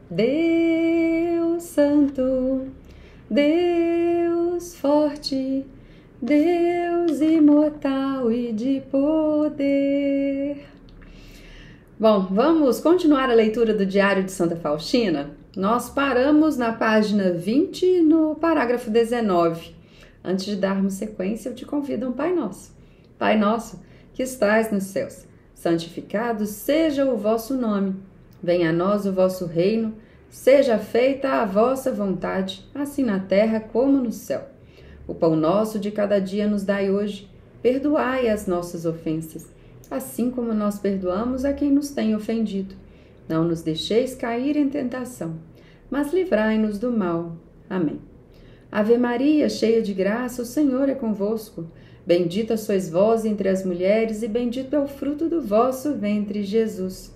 Deus Santo, Deus forte, Deus imortal e de poder. Bom, vamos continuar a leitura do Diário de Santa Faustina? Nós paramos na página 20, no parágrafo 19. Antes de darmos sequência, eu te convido a um Pai Nosso. Pai nosso, que estais nos céus, santificado seja o vosso nome. Venha a nós o vosso reino, seja feita a vossa vontade, assim na terra como no céu. O pão nosso de cada dia nos dai hoje. Perdoai as nossas ofensas, assim como nós perdoamos a quem nos tem ofendido. Não nos deixeis cair em tentação, mas livrai-nos do mal. Amém. Ave Maria, cheia de graça, o Senhor é convosco. Bendita sois vós entre as mulheres, e bendito é o fruto do vosso ventre, Jesus.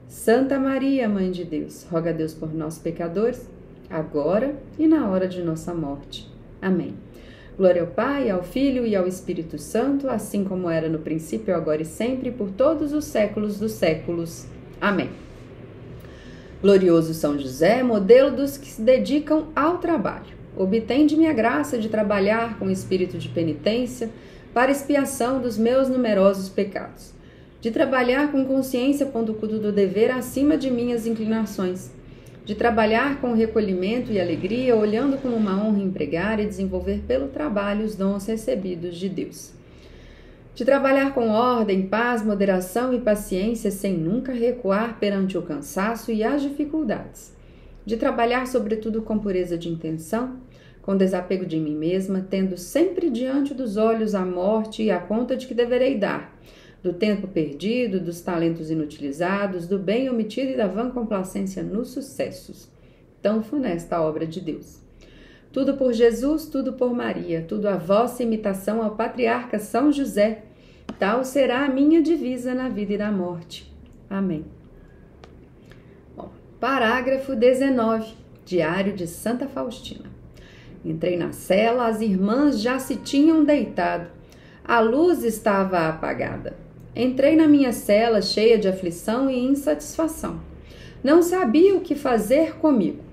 Santa Maria, Mãe de Deus, roga a Deus por nós, pecadores, agora e na hora de nossa morte. Amém. Glória ao Pai, ao Filho e ao Espírito Santo, assim como era no princípio, agora e sempre, por todos os séculos dos séculos. Amém. Glorioso São José, modelo dos que se dedicam ao trabalho, obtende-me a graça de trabalhar com espírito de penitência para expiação dos meus numerosos pecados, de trabalhar com consciência pondo o cudo do dever acima de minhas inclinações, de trabalhar com recolhimento e alegria, olhando como uma honra empregar e desenvolver pelo trabalho os dons recebidos de Deus, de trabalhar com ordem, paz, moderação e paciência, sem nunca recuar perante o cansaço e as dificuldades, de trabalhar sobretudo com pureza de intenção, com desapego de mim mesma, tendo sempre diante dos olhos a morte e a conta de que deverei dar, do tempo perdido, dos talentos inutilizados, do bem omitido e da vã complacência nos sucessos. Tão funesta a obra de Deus. Tudo por Jesus, tudo por Maria, tudo a vossa imitação ao patriarca São José. Tal será a minha divisa na vida e na morte. Amém. Bom, parágrafo 19, Diário de Santa Faustina. Entrei na cela, as irmãs já se tinham deitado. A luz estava apagada. Entrei na minha cela cheia de aflição e insatisfação. Não sabia o que fazer comigo.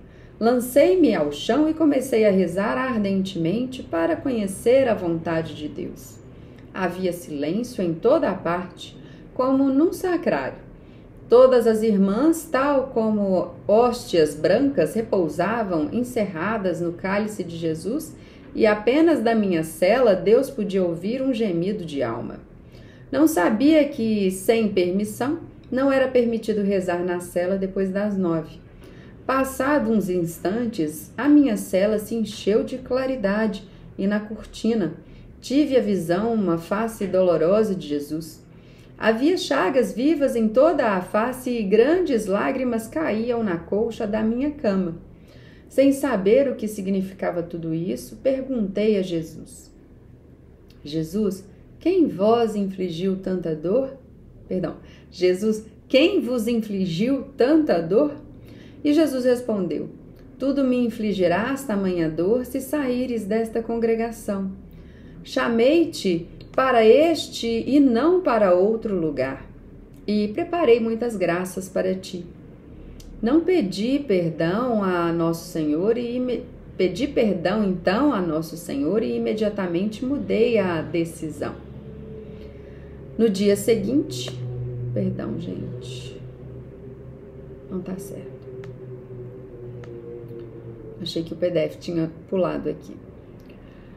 Lancei-me ao chão e comecei a rezar ardentemente para conhecer a vontade de Deus. Havia silêncio em toda a parte, como num sacrário. Todas as irmãs, tal como hóstias brancas, repousavam encerradas no cálice de Jesus, e apenas da minha cela Deus podia ouvir um gemido de alma. Não sabia que, sem permissão, não era permitido rezar na cela depois das 9. Passados uns instantes, a minha cela se encheu de claridade e na cortina tive a visão, uma face dolorosa de Jesus. Havia chagas vivas em toda a face e grandes lágrimas caíam na colcha da minha cama. Sem saber o que significava tudo isso, perguntei a Jesus: Jesus, quem vos infligiu tanta dor? Jesus, quem vos infligiu tanta dor? E Jesus respondeu: tudo me infligirás tamanha dor se saíres desta congregação. Chamei-te para este e não para outro lugar, e preparei muitas graças para ti. Não pedi perdão a Nosso Senhor pedi perdão então a Nosso Senhor e imediatamente mudei a decisão. No dia seguinte, não tá certo. Achei que o PDF tinha pulado aqui.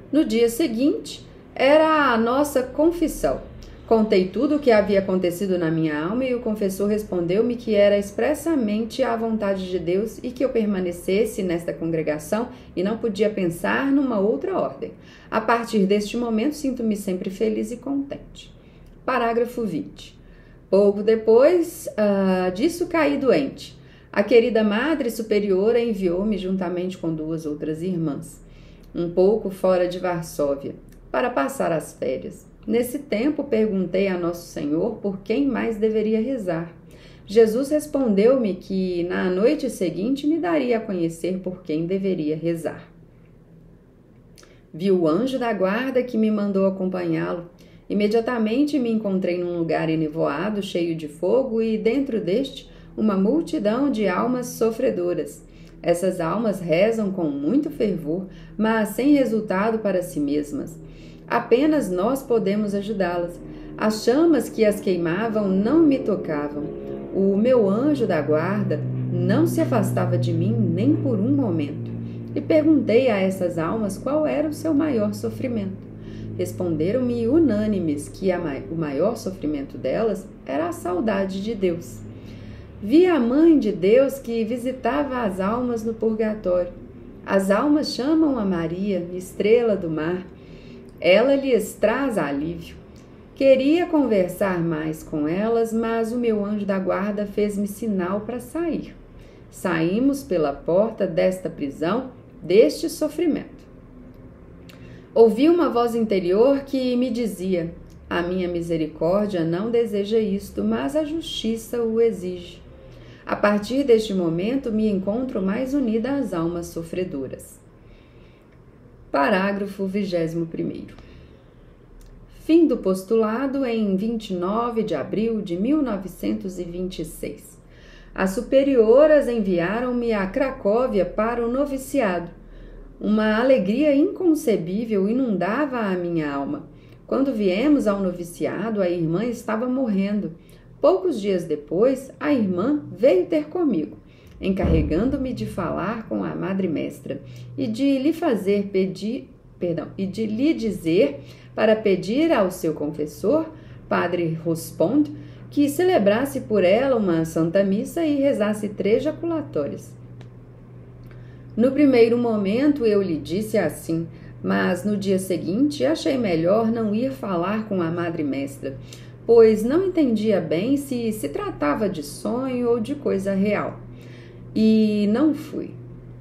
No dia seguinte, era a nossa confissão. Contei tudo o que havia acontecido na minha alma e o confessor respondeu-me que era expressamente a vontade de Deus e que eu permanecesse nesta congregação e não podia pensar numa outra ordem. A partir deste momento, sinto-me sempre feliz e contente. Parágrafo 20. Pouco depois disso caí doente. A querida Madre Superiora enviou-me juntamente com 2 outras irmãs, um pouco fora de Varsóvia, para passar as férias. Nesse tempo, perguntei a Nosso Senhor por quem mais deveria rezar. Jesus respondeu-me que na noite seguinte me daria a conhecer por quem deveria rezar. Vi o anjo da guarda que me mandou acompanhá-lo. Imediatamente me encontrei num lugar enevoado, cheio de fogo, e dentro deste, uma multidão de almas sofredoras. Essas almas rezam com muito fervor, mas sem resultado para si mesmas. Apenas nós podemos ajudá-las. As chamas que as queimavam não me tocavam. O meu anjo da guarda não se afastava de mim nem por um momento. E perguntei a essas almas qual era o seu maior sofrimento. Responderam-me unânimes que o maior sofrimento delas era a saudade de Deus. Vi a Mãe de Deus que visitava as almas no purgatório. As almas chamam a Maria, estrela do mar. Ela lhes traz alívio. Queria conversar mais com elas, mas o meu anjo da guarda fez-me sinal para sair. Saímos pela porta desta prisão, deste sofrimento. Ouvi uma voz interior que me dizia: a minha misericórdia não deseja isto, mas a justiça o exige. A partir deste momento me encontro mais unida às almas sofredoras. Parágrafo 21º. Fim do postulado em 29 de abril de 1926. As superioras enviaram-me a Cracóvia para o noviciado. Uma alegria inconcebível inundava a minha alma. Quando viemos ao noviciado, a irmã estava morrendo. Poucos dias depois, a irmã veio ter comigo, encarregando-me de falar com a Madre Mestra e de lhe dizer para pedir ao seu confessor, Padre Rospond, que celebrasse por ela uma Santa Missa e rezasse 3 jaculatórias. No primeiro momento eu lhe disse assim, mas no dia seguinte achei melhor não ir falar com a Madre Mestra, pois não entendia bem se tratava de sonho ou de coisa real. E não fui.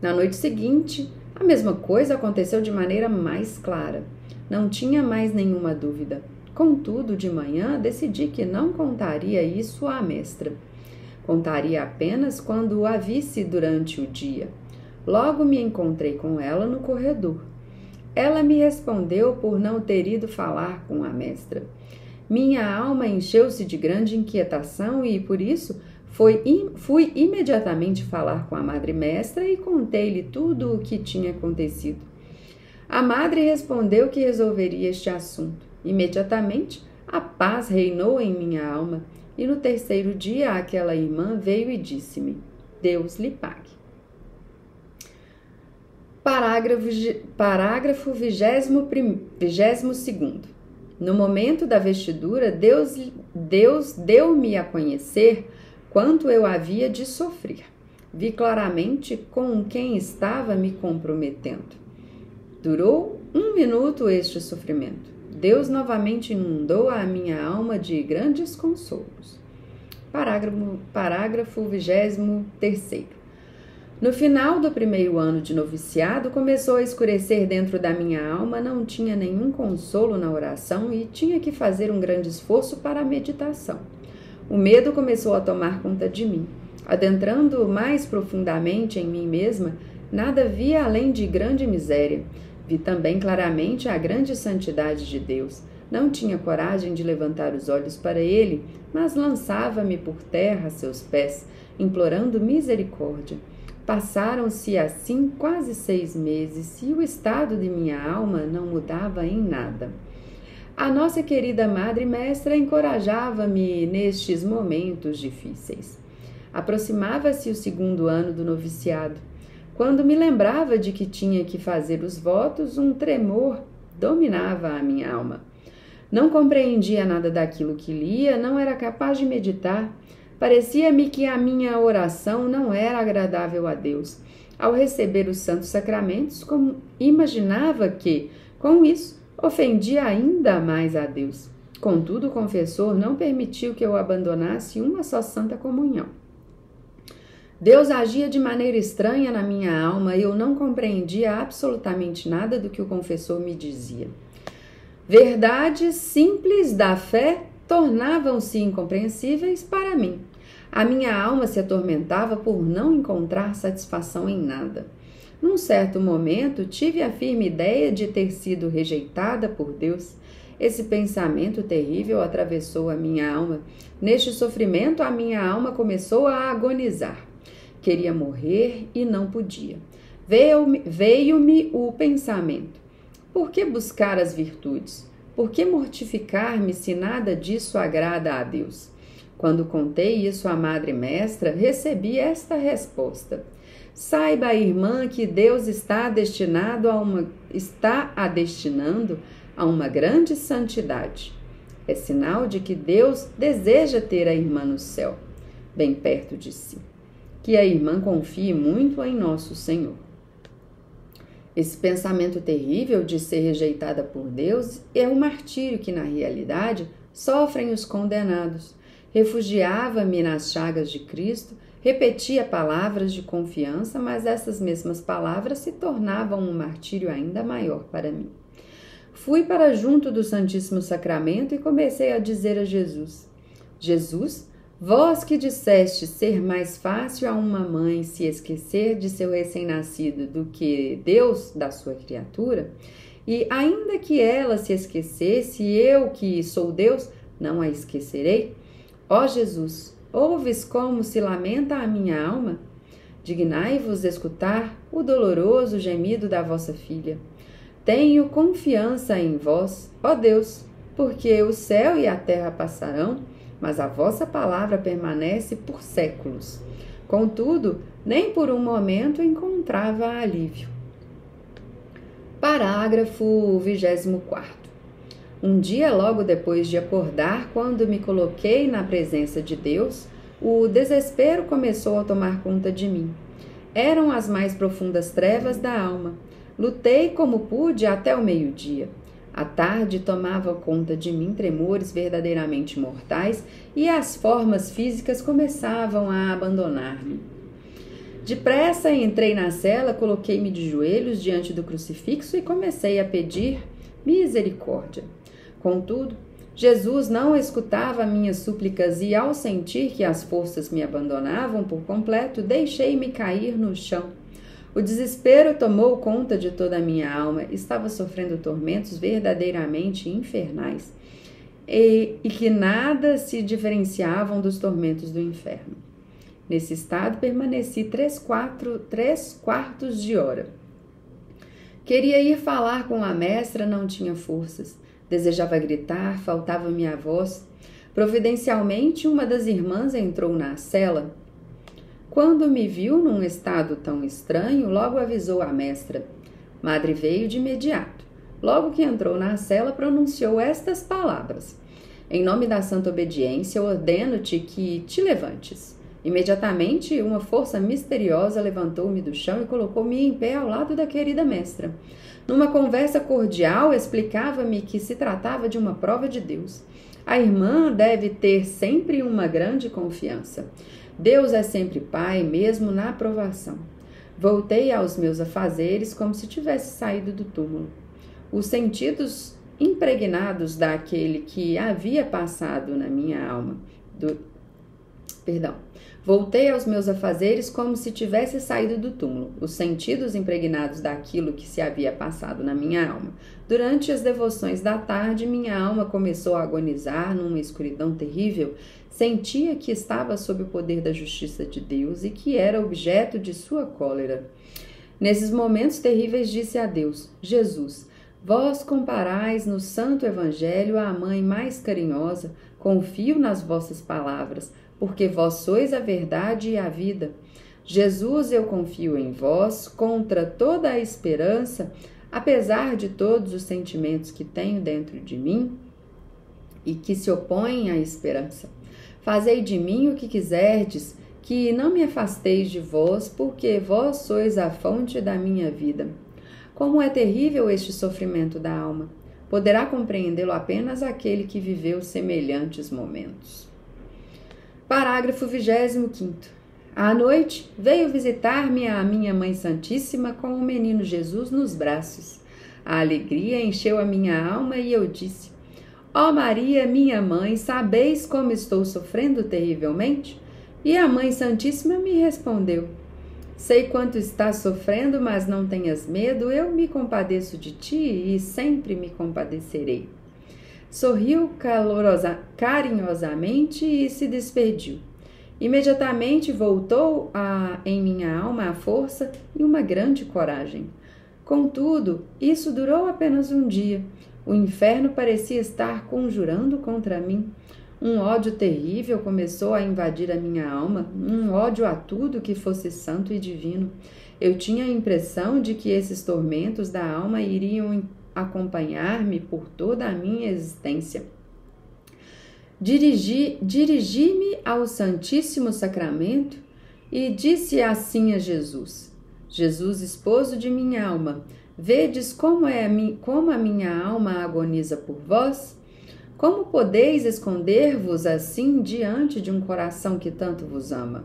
Na noite seguinte, a mesma coisa aconteceu de maneira mais clara. Não tinha mais nenhuma dúvida. Contudo, de manhã, decidi que não contaria isso à mestra. Contaria apenas quando a visse durante o dia. Logo me encontrei com ela no corredor. Ela me respondeu por não ter ido falar com a mestra. Minha alma encheu-se de grande inquietação e, por isso, fui imediatamente falar com a Madre Mestra e contei-lhe tudo o que tinha acontecido. A Madre respondeu que resolveria este assunto. Imediatamente, a paz reinou em minha alma e no terceiro dia aquela irmã veio e disse-me: Deus lhe pague. Parágrafo 22º. No momento da vestidura, Deus deu-me a conhecer quanto eu havia de sofrer. Vi claramente com quem estava me comprometendo. Durou 1 minuto este sofrimento. Deus novamente inundou a minha alma de grandes consolos. Parágrafo 23º. No final do primeiro ano de noviciado, começou a escurecer dentro da minha alma, não tinha nenhum consolo na oração e tinha que fazer um grande esforço para a meditação. O medo começou a tomar conta de mim. Adentrando mais profundamente em mim mesma, nada via além de grande miséria. Vi também claramente a grande santidade de Deus. Não tinha coragem de levantar os olhos para Ele, mas lançava-me por terra a seus pés, implorando misericórdia. Passaram-se assim quase 6 meses e o estado de minha alma não mudava em nada. A nossa querida Madre Mestra encorajava-me nestes momentos difíceis. Aproximava-se o 2º ano do noviciado. Quando me lembrava de que tinha que fazer os votos, um tremor dominava a minha alma. Não compreendia nada daquilo que lia, não era capaz de meditar. Parecia-me que a minha oração não era agradável a Deus. Ao receber os santos sacramentos, imaginava que, com isso, ofendia ainda mais a Deus. Contudo, o confessor não permitiu que eu abandonasse uma só santa comunhão. Deus agia de maneira estranha na minha alma e eu não compreendia absolutamente nada do que o confessor me dizia. Verdades simples da fé tornavam-se incompreensíveis para mim. A minha alma se atormentava por não encontrar satisfação em nada. Num certo momento, tive a firme ideia de ter sido rejeitada por Deus. Esse pensamento terrível atravessou a minha alma. Neste sofrimento, a minha alma começou a agonizar. Queria morrer e não podia. Veio-me o pensamento: por que buscar as virtudes? Por que mortificar-me se nada disso agrada a Deus? Quando contei isso à Madre Mestra, recebi esta resposta: saiba, irmã, que Deus está destinando a destinando a uma grande santidade. É sinal de que Deus deseja ter a irmã no céu, bem perto de si. Que a irmã confie muito em nosso Senhor. Esse pensamento terrível de ser rejeitada por Deus é um martírio que, na realidade, sofrem os condenados. Refugiava-me nas chagas de Cristo, repetia palavras de confiança, mas essas mesmas palavras se tornavam um martírio ainda maior para mim. Fui para junto do Santíssimo Sacramento e comecei a dizer a Jesus: Jesus, vós que disseste ser mais fácil a uma mãe se esquecer de seu recém-nascido do que Deus da sua criatura, e ainda que ela se esquecesse, eu que sou Deus, não a esquecerei. Ó Jesus, ouves como se lamenta a minha alma? Dignai-vos escutar o doloroso gemido da vossa filha. Tenho confiança em vós, ó Deus, porque o céu e a terra passarão, mas a vossa palavra permanece por séculos. Contudo, nem por um momento encontrava alívio. Parágrafo 24. Um dia logo depois de acordar, quando me coloquei na presença de Deus, o desespero começou a tomar conta de mim. Eram as mais profundas trevas da alma. Lutei como pude até o meio-dia. À tarde tomava conta de mim tremores verdadeiramente mortais e as formas físicas começavam a abandonar-me. Depressa entrei na cela, coloquei-me de joelhos diante do crucifixo e comecei a pedir misericórdia. Contudo, Jesus não escutava minhas súplicas e, ao sentir que as forças me abandonavam por completo, deixei-me cair no chão. O desespero tomou conta de toda a minha alma. Estava sofrendo tormentos verdadeiramente infernais e que nada se diferenciavam dos tormentos do inferno. Nesse estado permaneci 3/4 de hora. Queria ir falar com a mestra, não tinha forças. Desejava gritar, faltava-me a voz. Providencialmente, uma das irmãs entrou na cela. Quando me viu num estado tão estranho, logo avisou a mestra. Madre veio de imediato. Logo que entrou na cela, pronunciou estas palavras: em nome da santa obediência, ordeno-te que te levantes. Imediatamente, uma força misteriosa levantou-me do chão e colocou-me em pé ao lado da querida mestra. Numa conversa cordial, explicava-me que se tratava de uma prova de Deus. A irmã deve ter sempre uma grande confiança. Deus é sempre Pai, mesmo na provação. Voltei aos meus afazeres como se tivesse saído do túmulo. Os sentidos impregnados daquele que havia passado na minha alma. Voltei aos meus afazeres como se tivesse saído do túmulo, os sentidos impregnados daquilo que se havia passado na minha alma. Durante as devoções da tarde, minha alma começou a agonizar numa escuridão terrível. Sentia que estava sob o poder da justiça de Deus e que era objeto de sua cólera. Nesses momentos terríveis disse a Deus: Jesus, vós comparais no Santo Evangelho a mãe mais carinhosa, confio nas vossas palavras, porque vós sois a verdade e a vida. Jesus, eu confio em vós contra toda a esperança, apesar de todos os sentimentos que tenho dentro de mim e que se opõem à esperança. Fazei de mim o que quiserdes, que não me afasteis de vós, porque vós sois a fonte da minha vida. Como é terrível este sofrimento da alma! Poderá compreendê-lo apenas aquele que viveu semelhantes momentos. Parágrafo 25. À noite, veio visitar-me a minha Mãe Santíssima com o menino Jesus nos braços. A alegria encheu a minha alma e eu disse: ó Maria, minha mãe, sabeis como estou sofrendo terrivelmente? E a Mãe Santíssima me respondeu: sei quanto estás sofrendo, mas não tenhas medo, eu me compadeço de ti e sempre me compadecerei. Sorriu carinhosamente e se despediu. Imediatamente voltou em minha alma a força e uma grande coragem. Contudo, isso durou apenas um dia. O inferno parecia estar conjurando contra mim. Um ódio terrível começou a invadir a minha alma, um ódio a tudo que fosse santo e divino. Eu tinha a impressão de que esses tormentos da alma iriam acompanhar-me por toda a minha existência. Dirigi-me ao Santíssimo Sacramento e disse assim a Jesus: Jesus, esposo de minha alma, vedes como a minha alma agoniza por vós? Como podeis esconder-vos assim diante de um coração que tanto vos ama?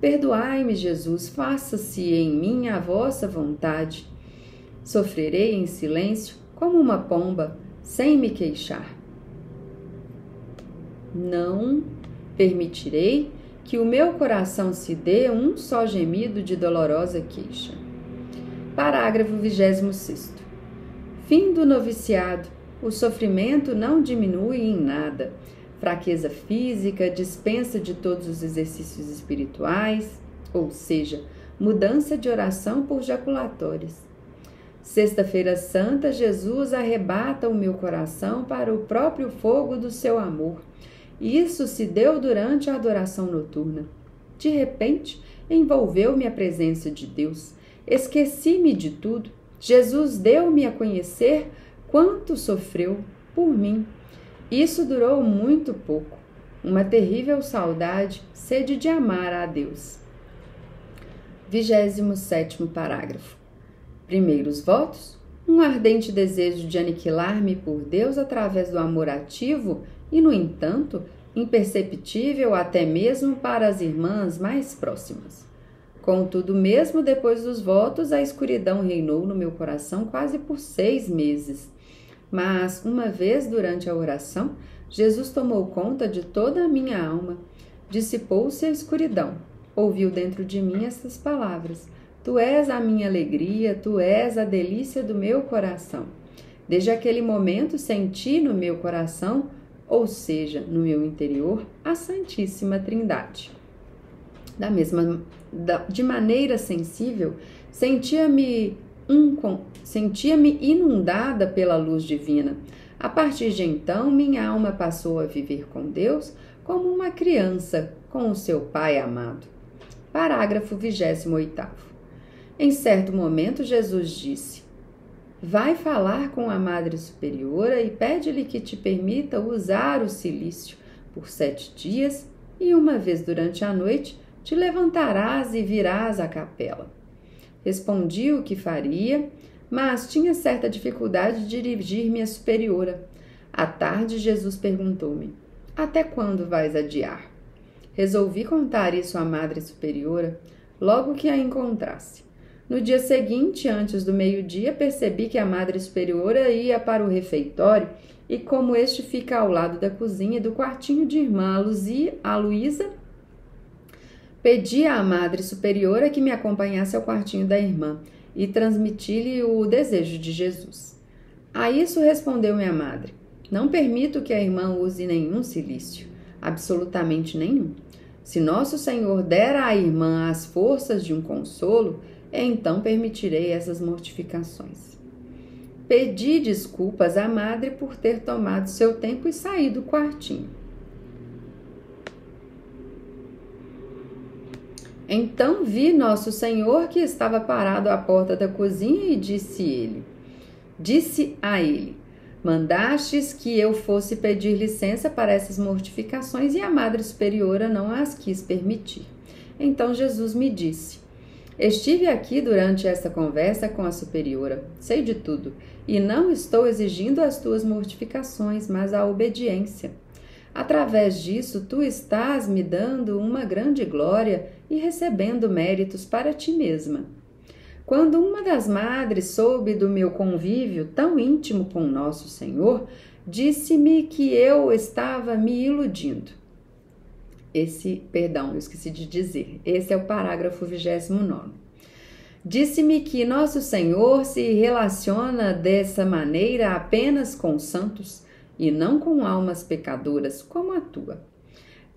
Perdoai-me, Jesus, faça-se em mim a vossa vontade. Sofrerei em silêncio como uma pomba, sem me queixar. Não permitirei que o meu coração se dê um só gemido de dolorosa queixa. Parágrafo 26º. Fim do noviciado. O sofrimento não diminui em nada. Fraqueza física, dispensa de todos os exercícios espirituais, ou seja, mudança de oração por jaculatórias. Sexta-feira Santa, Jesus arrebata o meu coração para o próprio fogo do seu amor. Isso se deu durante a adoração noturna. De repente, envolveu-me a presença de Deus. Esqueci-me de tudo. Jesus deu-me a conhecer quanto sofreu por mim. Isso durou muito pouco. Uma terrível saudade, sede de amar a Deus. 27º parágrafo. Primeiros votos. Um ardente desejo de aniquilar-me por Deus através do amor ativo e, no entanto, imperceptível até mesmo para as irmãs mais próximas. Contudo, mesmo depois dos votos, a escuridão reinou no meu coração quase por 6 meses. Mas, uma vez durante a oração, Jesus tomou conta de toda a minha alma. Dissipou-se a escuridão. Ouviu dentro de mim estas palavras: Tu és a minha alegria, tu és a delícia do meu coração. Desde aquele momento senti no meu coração, ou seja, no meu interior, a Santíssima Trindade. De maneira sensível, sentia-me inundada pela luz divina. A partir de então, minha alma passou a viver com Deus como uma criança com o seu Pai amado. Parágrafo 28º. Em certo momento, Jesus disse: Vai falar com a Madre Superiora e pede-lhe que te permita usar o cilício por 7 dias e uma vez durante a noite te levantarás e virás à capela. Respondi o que faria, mas tinha certa dificuldade de dirigir-me à superiora. À tarde, Jesus perguntou-me: Até quando vais adiar? Resolvi contar isso à Madre Superiora logo que a encontrasse. No dia seguinte, antes do meio-dia, percebi que a Madre Superiora ia para o refeitório e, como este fica ao lado da cozinha e do quartinho de irmã Luísa, pedi à Madre Superiora que me acompanhasse ao quartinho da irmã e transmiti-lhe o desejo de Jesus. A isso respondeu minha madre: Não permito que a irmã use nenhum cilício, absolutamente nenhum. Se Nosso Senhor der à irmã as forças de um consolo, então permitirei essas mortificações. Pedi desculpas à madre por ter tomado seu tempo e saí do quartinho. Então vi Nosso Senhor que estava parado à porta da cozinha e disse a ele: Mandastes que eu fosse pedir licença para essas mortificações e a Madre Superiora não as quis permitir. Então Jesus me disse: Estive aqui durante essa conversa com a Superiora, sei de tudo, e não estou exigindo as tuas mortificações, mas a obediência. Através disso, tu estás me dando uma grande glória e recebendo méritos para ti mesma. Quando uma das madres soube do meu convívio tão íntimo com Nosso Senhor, disse-me que eu estava me iludindo. Eu esqueci de dizer. Esse é o parágrafo 29º. Disse-me que Nosso Senhor se relaciona dessa maneira apenas com santos e não com almas pecadoras como a tua.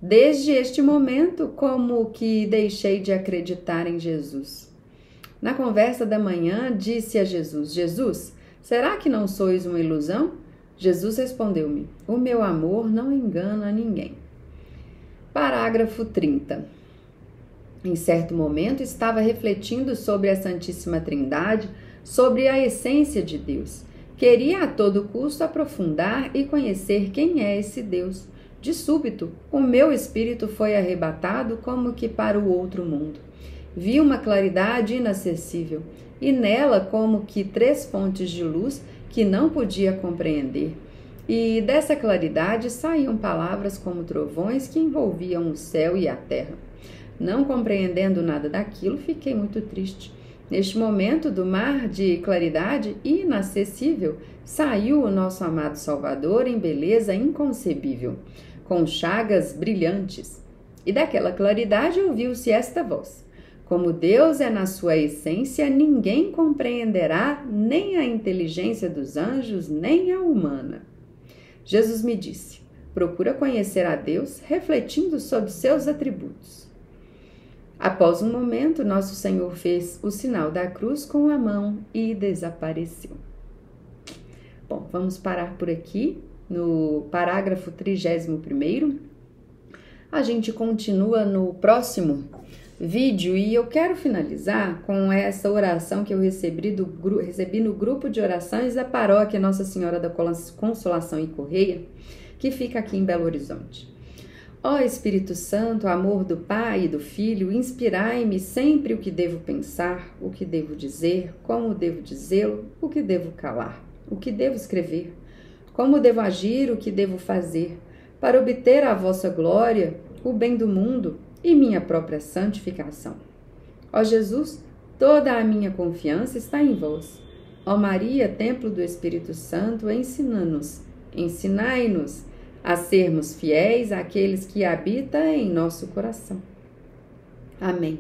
Desde este momento, como que deixei de acreditar em Jesus. Na conversa da manhã, disse a Jesus: Jesus, será que não sois uma ilusão? Jesus respondeu-me: o meu amor não engana ninguém. Parágrafo 30. Em certo momento, estava refletindo sobre a Santíssima Trindade, sobre a essência de Deus. Queria a todo custo aprofundar e conhecer quem é esse Deus. De súbito, o meu espírito foi arrebatado como que para o outro mundo. Vi uma claridade inacessível, e nela como que 3 fontes de luz que não podia compreender. E dessa claridade saíam palavras como trovões que envolviam o céu e a terra. Não compreendendo nada daquilo, fiquei muito triste. Neste momento do mar de claridade inacessível, saiu o nosso amado Salvador em beleza inconcebível, com chagas brilhantes. E daquela claridade ouviu-se esta voz: como Deus é na sua essência, ninguém compreenderá nem a inteligência dos anjos, nem a humana. Jesus me disse: procura conhecer a Deus refletindo sobre seus atributos. Após um momento, nosso Senhor fez o sinal da cruz com a mão e desapareceu. Bom, vamos parar por aqui, no parágrafo 31º. A gente continua no próximo vídeo e eu quero finalizar com essa oração que eu recebi no grupo de orações da paróquia Nossa Senhora da Consolação e Correia, que fica aqui em Belo Horizonte. Ó Espírito Santo, amor do Pai e do Filho, inspirai-me sempre o que devo pensar, o que devo dizer, como devo dizê-lo, o que devo calar, o que devo escrever, como devo agir, o que devo fazer, para obter a vossa glória, o bem do mundo e minha própria santificação. Ó Jesus, toda a minha confiança está em vós. Ó Maria, templo do Espírito Santo, ensinai-nos a sermos fiéis àqueles que habitam em nosso coração. Amém.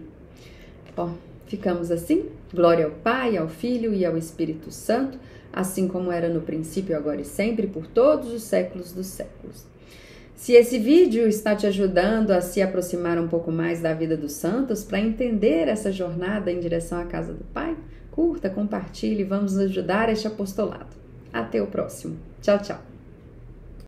Bom, ficamos assim. Glória ao Pai, ao Filho e ao Espírito Santo, assim como era no princípio, agora e sempre, por todos os séculos dos séculos. Se esse vídeo está te ajudando a se aproximar um pouco mais da vida dos santos, para entender essa jornada em direção à casa do Pai, curta, compartilhe, vamos ajudar este apostolado. Até o próximo. Tchau, tchau.